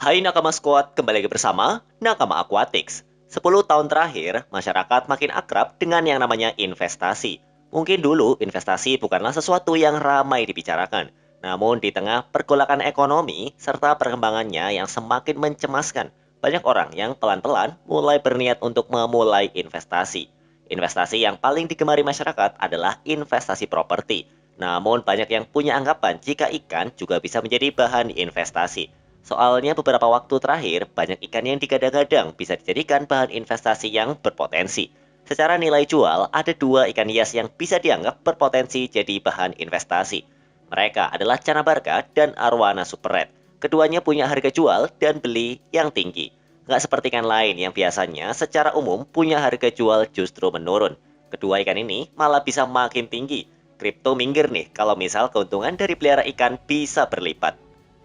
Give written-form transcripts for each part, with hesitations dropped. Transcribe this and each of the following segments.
Hai Nakama Squad, kembali lagi bersama Nakama Aquatics. 10 tahun terakhir, masyarakat makin akrab dengan yang namanya investasi. Mungkin dulu investasi bukanlah sesuatu yang ramai dibicarakan. Namun di tengah pergolakan ekonomi serta perkembangannya yang semakin mencemaskan, banyak orang yang pelan-pelan mulai berniat untuk memulai investasi. Investasi yang paling digemari masyarakat adalah investasi properti. Namun banyak yang punya anggapan jika ikan juga bisa menjadi bahan investasi. Soalnya beberapa waktu terakhir, banyak ikan yang digadang-gadang bisa dijadikan bahan investasi yang berpotensi. Secara nilai jual, ada dua ikan hias yang bisa dianggap berpotensi jadi bahan investasi. Mereka adalah Canabarca dan Arowana Super Red. Keduanya punya harga jual dan beli yang tinggi. Nggak seperti ikan lain yang biasanya secara umum punya harga jual justru menurun. Kedua ikan ini malah bisa makin tinggi. Kripto minggir nih kalau misal keuntungan dari pelihara ikan bisa berlipat.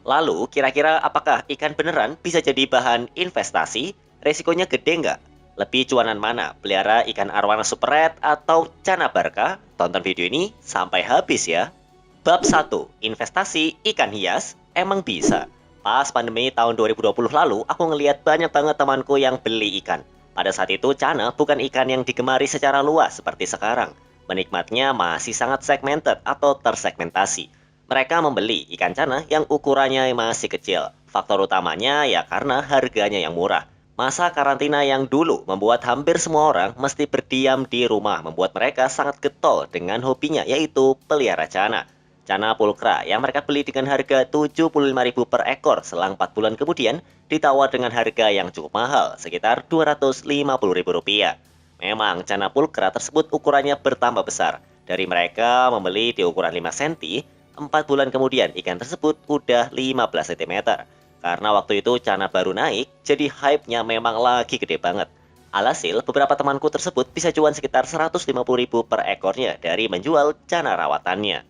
Lalu, kira-kira apakah ikan beneran bisa jadi bahan investasi? Resikonya gede nggak? Lebih cuanan mana? Pelihara ikan arwana super red atau canabarca? Tonton video ini sampai habis ya. Bab 1. Investasi ikan hias emang bisa. Pas pandemi tahun 2020 lalu, aku ngeliat banyak banget temanku yang beli ikan. Pada saat itu, cana bukan ikan yang digemari secara luas seperti sekarang. Menikmatnya masih sangat segmented atau tersegmentasi. Mereka membeli ikan cana yang ukurannya masih kecil. Faktor utamanya ya karena harganya yang murah. Masa karantina yang dulu membuat hampir semua orang mesti berdiam di rumah membuat mereka sangat getol dengan hobinya yaitu pelihara cana. Cana pulkra yang mereka beli dengan harga 75.000 per ekor selang 4 bulan kemudian ditawar dengan harga yang cukup mahal, sekitar Rp250.000. Memang cana pulkra tersebut ukurannya bertambah besar. Dari mereka membeli di ukuran 5 cm, 4 bulan kemudian ikan tersebut udah 15 cm. Karena waktu itu cana baru naik, jadi hype-nya memang lagi gede banget. Alhasil, beberapa temanku tersebut bisa cuan sekitar 150.000 per ekornya dari menjual cana rawatannya.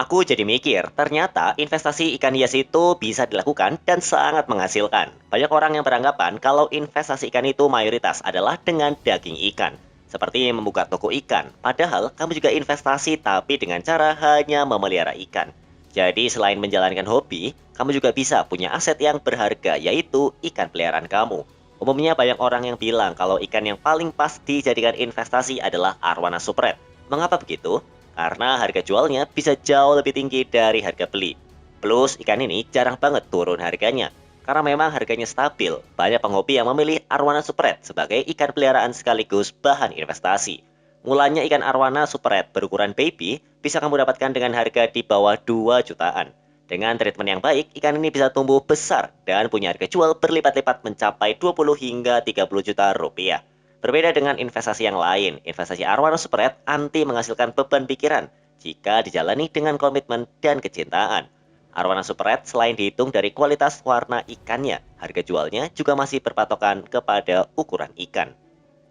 Aku jadi mikir, ternyata investasi ikan hias itu bisa dilakukan dan sangat menghasilkan. Banyak orang yang beranggapan kalau investasi ikan itu mayoritas adalah dengan daging ikan. Seperti membuka toko ikan, padahal kamu juga investasi tapi dengan cara hanya memelihara ikan. Jadi selain menjalankan hobi, kamu juga bisa punya aset yang berharga yaitu ikan peliharaan kamu. Umumnya banyak orang yang bilang kalau ikan yang paling pas dijadikan investasi adalah arwana supret. Mengapa begitu? Karena harga jualnya bisa jauh lebih tinggi dari harga beli. Plus ikan ini jarang banget turun harganya. Karena memang harganya stabil, banyak penghobi yang memilih arwana supret sebagai ikan peliharaan sekaligus bahan investasi. Mulanya ikan arwana supret berukuran baby bisa kamu dapatkan dengan harga di bawah 2 jutaan. Dengan treatment yang baik, ikan ini bisa tumbuh besar dan punya harga jual berlipat-lipat mencapai 20 hingga 30 juta rupiah. Berbeda dengan investasi yang lain, investasi arwana spread anti menghasilkan beban pikiran jika dijalani dengan komitmen dan kecintaan. Arwana spread selain dihitung dari kualitas warna ikannya, harga jualnya juga masih berpatokan kepada ukuran ikan.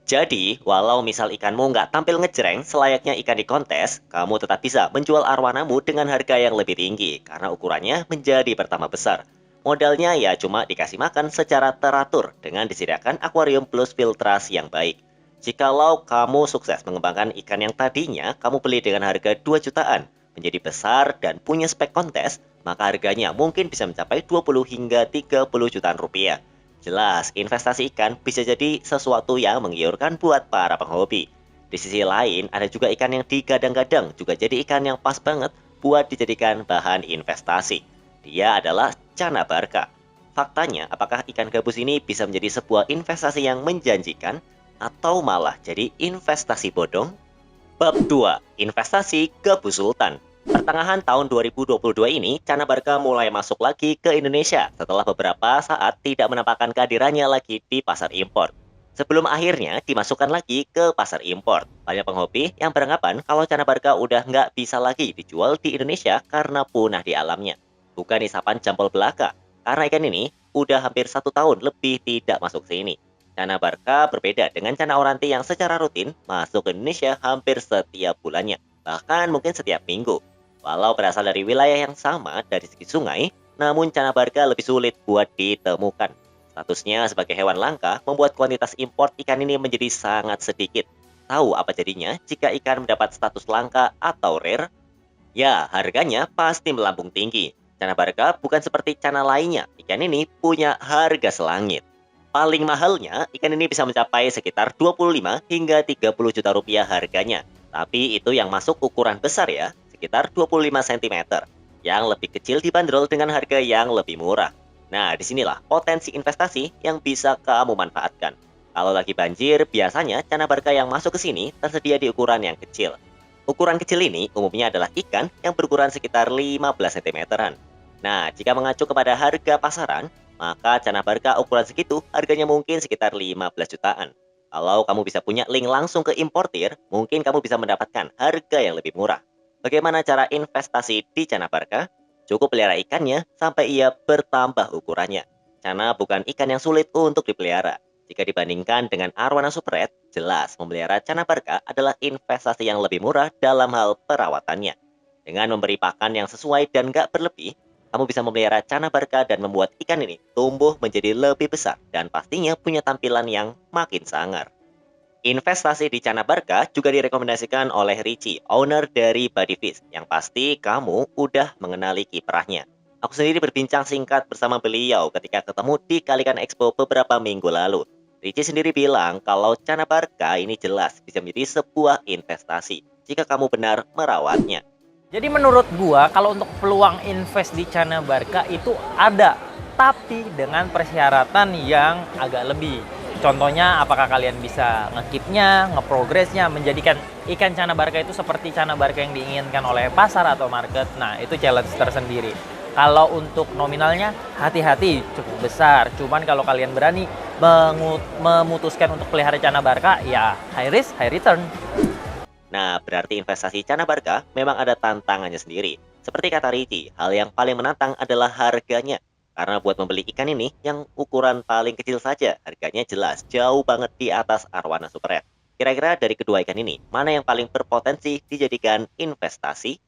Jadi, walau misal ikanmu nggak tampil ngejreng selayaknya ikan di kontes, kamu tetap bisa menjual arwanamu dengan harga yang lebih tinggi karena ukurannya menjadi pertama besar. Modalnya ya cuma dikasih makan secara teratur dengan disediakan akuarium plus filtrasi yang baik. Jikalau kamu sukses mengembangkan ikan yang tadinya kamu beli dengan harga 2 jutaan, menjadi besar dan punya spek kontes, maka harganya mungkin bisa mencapai 20 hingga 30 jutaan rupiah. Jelas, investasi ikan bisa jadi sesuatu yang menggiurkan buat para penghobi. Di sisi lain, ada juga ikan yang digadang-gadang juga jadi ikan yang pas banget buat dijadikan bahan investasi. Dia adalah canabarca. Faktanya, apakah ikan gabus ini bisa menjadi sebuah investasi yang menjanjikan atau malah jadi investasi bodong? Bab 2. Investasi gabus sultan. Pertengahan tahun 2022 ini, Cana Barca mulai masuk lagi ke Indonesia setelah beberapa saat tidak menampakkan kehadirannya lagi di pasar impor. Sebelum akhirnya dimasukkan lagi ke pasar impor, banyak penghobi yang beranggapan kalau Cana Barca udah nggak bisa lagi dijual di Indonesia karena punah di alamnya. Bukan isapan jempol belaka, karena ikan ini udah hampir 1 tahun lebih tidak masuk sini. Cana Barca berbeda dengan cana oranti yang secara rutin masuk ke Indonesia hampir setiap bulannya, bahkan mungkin setiap minggu. Walau berasal dari wilayah yang sama dari segi sungai, namun cana barca lebih sulit buat ditemukan. Statusnya sebagai hewan langka membuat kuantitas impor ikan ini menjadi sangat sedikit. Tahu apa jadinya jika ikan mendapat status langka atau rare? Ya, harganya pasti melambung tinggi. Cana barca bukan seperti cana lainnya. Ikan ini punya harga selangit. Paling mahalnya, ikan ini bisa mencapai sekitar 25 hingga 30 juta rupiah harganya. Tapi itu yang masuk ukuran besar ya, sekitar 25 cm. Yang lebih kecil dibanderol dengan harga yang lebih murah. Nah, disinilah potensi investasi yang bisa kamu manfaatkan. Kalau lagi banjir, biasanya cana barca yang masuk ke sini tersedia di ukuran yang kecil. Ukuran kecil ini umumnya adalah ikan yang berukuran sekitar 15 cm-an. Nah, jika mengacu kepada harga pasaran, maka cana barca ukuran segitu harganya mungkin sekitar 15 jutaan. Kalau kamu bisa punya link langsung ke importir, mungkin kamu bisa mendapatkan harga yang lebih murah. Bagaimana cara investasi di cana barca? Cukup pelihara ikannya sampai ia bertambah ukurannya. Cana bukan ikan yang sulit untuk dipelihara. Jika dibandingkan dengan arwana super red, jelas memelihara cana barca adalah investasi yang lebih murah dalam hal perawatannya. Dengan memberi pakan yang sesuai dan gak berlebih, kamu bisa memelihara cana barca dan membuat ikan ini tumbuh menjadi lebih besar dan pastinya punya tampilan yang makin sangar. Investasi di cana barca juga direkomendasikan oleh Richie, owner dari Buddy Fish, yang pasti kamu udah mengenali kiprahnya. Aku sendiri berbincang singkat bersama beliau ketika ketemu di Kalikan Expo beberapa minggu lalu. Richie sendiri bilang kalau cana barca ini jelas bisa menjadi sebuah investasi jika kamu benar merawatnya. Jadi menurut gua kalau untuk peluang invest di Cana Barca itu ada, tapi dengan persyaratan yang agak lebih. Contohnya apakah kalian bisa ngekipnya, ngeprogresnya, menjadikan ikan Cana Barca itu seperti Cana Barca yang diinginkan oleh pasar atau market. Nah, itu challenge tersendiri. Kalau untuk nominalnya, hati-hati, cukup besar. Cuman kalau kalian berani memutuskan untuk pelihara Cana Barca, ya high risk, high return. Nah, berarti investasi cana barca memang ada tantangannya sendiri. Seperti kata Ricci, hal yang paling menantang adalah harganya. Karena buat membeli ikan ini, yang ukuran paling kecil saja, harganya jelas jauh banget di atas arwana super red. Kira-kira dari kedua ikan ini, mana yang paling berpotensi dijadikan investasi?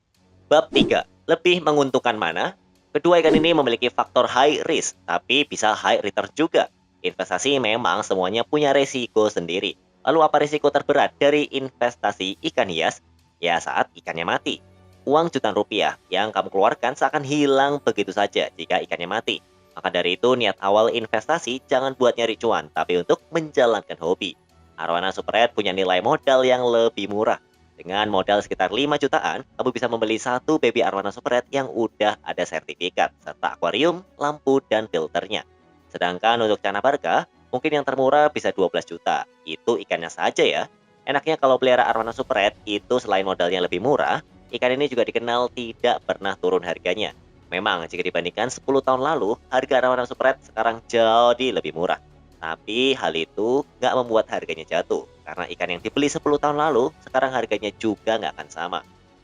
Bab 3. Lebih menguntungkan mana? Kedua ikan ini memiliki faktor high risk, tapi bisa high return juga. Investasi memang semuanya punya resiko sendiri. Lalu apa risiko terberat dari investasi ikan hias? Ya saat ikannya mati. Uang jutaan rupiah yang kamu keluarkan seakan hilang begitu saja jika ikannya mati. Maka dari itu niat awal investasi jangan buat nyari cuan, tapi untuk menjalankan hobi. Arwana Super Red punya nilai modal yang lebih murah. Dengan modal sekitar 5 jutaan, kamu bisa membeli satu baby Arwana Super Red yang udah ada sertifikat, serta akuarium, lampu, dan filternya. Sedangkan untuk Cana Barca, mungkin yang termurah bisa 12 juta. Itu ikannya saja ya. Enaknya kalau pelihara arwana super red itu selain modalnya lebih murah, ikan ini juga dikenal tidak pernah turun harganya. Memang jika dibandingkan 10 tahun lalu, harga arwana super red sekarang jadi lebih murah. Tapi hal itu nggak membuat harganya jatuh. Karena ikan yang dibeli 10 tahun lalu, sekarang harganya juga nggak akan sama.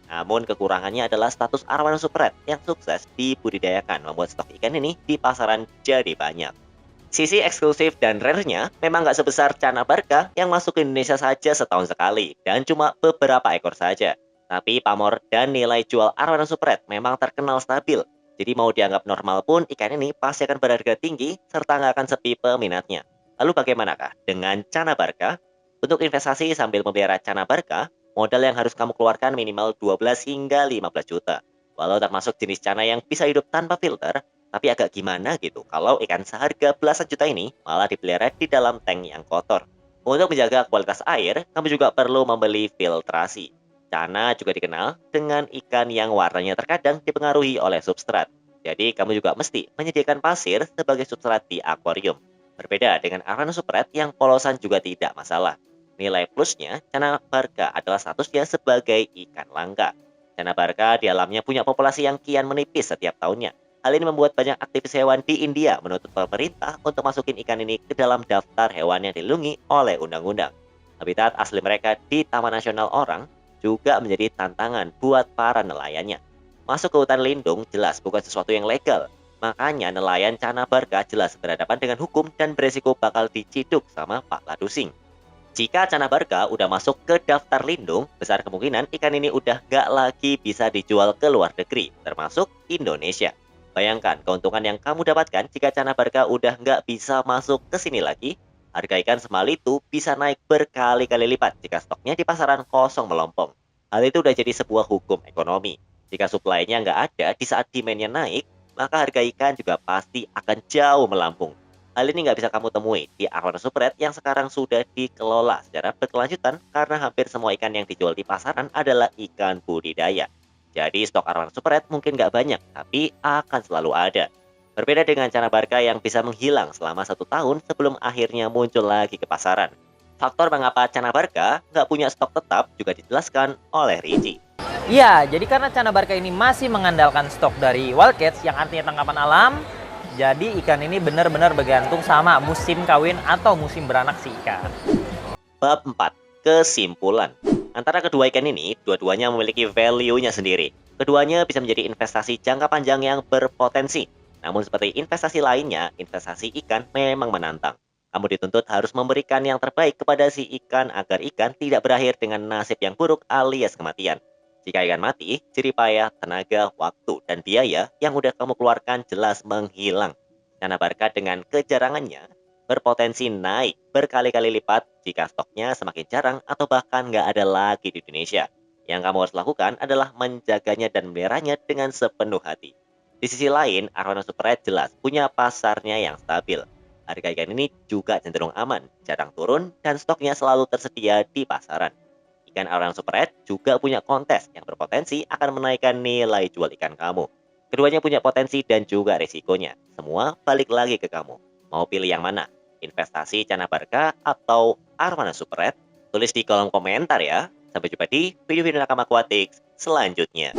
Namun kekurangannya adalah status arwana super red yang sukses dibudidayakan membuat stok ikan ini di pasaran jadi banyak. Sisi eksklusif dan rare-nya memang nggak sebesar Cana Barca yang masuk ke Indonesia saja setahun sekali dan cuma beberapa ekor saja. Tapi pamor dan nilai jual arwana super red memang terkenal stabil. Jadi mau dianggap normal pun ikan ini pasti akan berharga tinggi serta nggak akan sepi peminatnya. Lalu bagaimanakah dengan Cana Barca? Untuk investasi sambil memelihara Cana Barca, modal yang harus kamu keluarkan minimal 12 hingga 15 juta. Walau termasuk jenis cana yang bisa hidup tanpa filter, tapi agak gimana gitu kalau ikan seharga belasan juta ini malah dipelihara di dalam tank yang kotor. Untuk menjaga kualitas air, kamu juga perlu membeli filtrasi. Cana juga dikenal dengan ikan yang warnanya terkadang dipengaruhi oleh substrat. Jadi kamu juga mesti menyediakan pasir sebagai substrat di akuarium. Berbeda dengan arwana super red yang polosan juga tidak masalah. Nilai plusnya, Cana Barca adalah statusnya sebagai ikan langka. Cana Barca di alamnya punya populasi yang kian menipis setiap tahunnya. Hal ini membuat banyak aktivis hewan di India menuntut pemerintah untuk masukin ikan ini ke dalam daftar hewan yang dilindungi oleh undang-undang. Habitat asli mereka di Taman Nasional Orang juga menjadi tantangan buat para nelayannya. Masuk ke hutan lindung jelas bukan sesuatu yang legal. Makanya nelayan Cana Barca jelas berhadapan dengan hukum dan beresiko bakal diciduk sama Pak Ladusing. Jika Cana Barca udah masuk ke daftar lindung, besar kemungkinan ikan ini udah nggak lagi bisa dijual ke luar negeri, termasuk Indonesia. Bayangkan keuntungan yang kamu dapatkan jika Cana Barca udah nggak bisa masuk ke sini lagi. Harga ikan semal itu bisa naik berkali-kali lipat jika stoknya di pasaran kosong melompong. Hal itu udah jadi sebuah hukum ekonomi. Jika supply-nya nggak ada di saat demand-nya naik, maka harga ikan juga pasti akan jauh melambung. Hal ini nggak bisa kamu temui di Arowana Super Red yang sekarang sudah dikelola secara berkelanjutan karena hampir semua ikan yang dijual di pasaran adalah ikan budidaya. Jadi stok Arowana Super Red mungkin nggak banyak, tapi akan selalu ada. Berbeda dengan Cana Barca yang bisa menghilang selama 1 tahun sebelum akhirnya muncul lagi ke pasaran. Faktor mengapa Cana Barca nggak punya stok tetap juga dijelaskan oleh Ricci. Iya, jadi karena Cana Barca ini masih mengandalkan stok dari wild catch yang artinya tangkapan alam, jadi ikan ini benar-benar bergantung sama musim kawin atau musim beranak si ikan. Bab 4. Kesimpulan. Antara kedua ikan ini, dua-duanya memiliki value-nya sendiri. Keduanya bisa menjadi investasi jangka panjang yang berpotensi. Namun seperti investasi lainnya, investasi ikan memang menantang. Kamu dituntut harus memberikan yang terbaik kepada si ikan agar ikan tidak berakhir dengan nasib yang buruk alias kematian. Jika ikan mati, jerih payah, tenaga, waktu, dan biaya yang udah kamu keluarkan jelas menghilang. Cana Barca dengan kejarangannya berpotensi naik berkali-kali lipat jika stoknya semakin jarang atau bahkan nggak ada lagi di Indonesia. Yang kamu harus lakukan adalah menjaganya dan memeliharanya dengan sepenuh hati. Di sisi lain, Arowana Super Red jelas punya pasarnya yang stabil. Harga ikan ini juga cenderung aman, jarang turun, dan stoknya selalu tersedia di pasaran. Ikan Arowana Super Red juga punya kontes yang berpotensi akan menaikkan nilai jual ikan kamu. Keduanya punya potensi dan juga risikonya. Semua balik lagi ke kamu. Mau pilih yang mana? Investasi Cana Barca atau Arowana Super Red? Tulis di kolom komentar ya. Sampai jumpa di video-video Nakama Aquatics selanjutnya.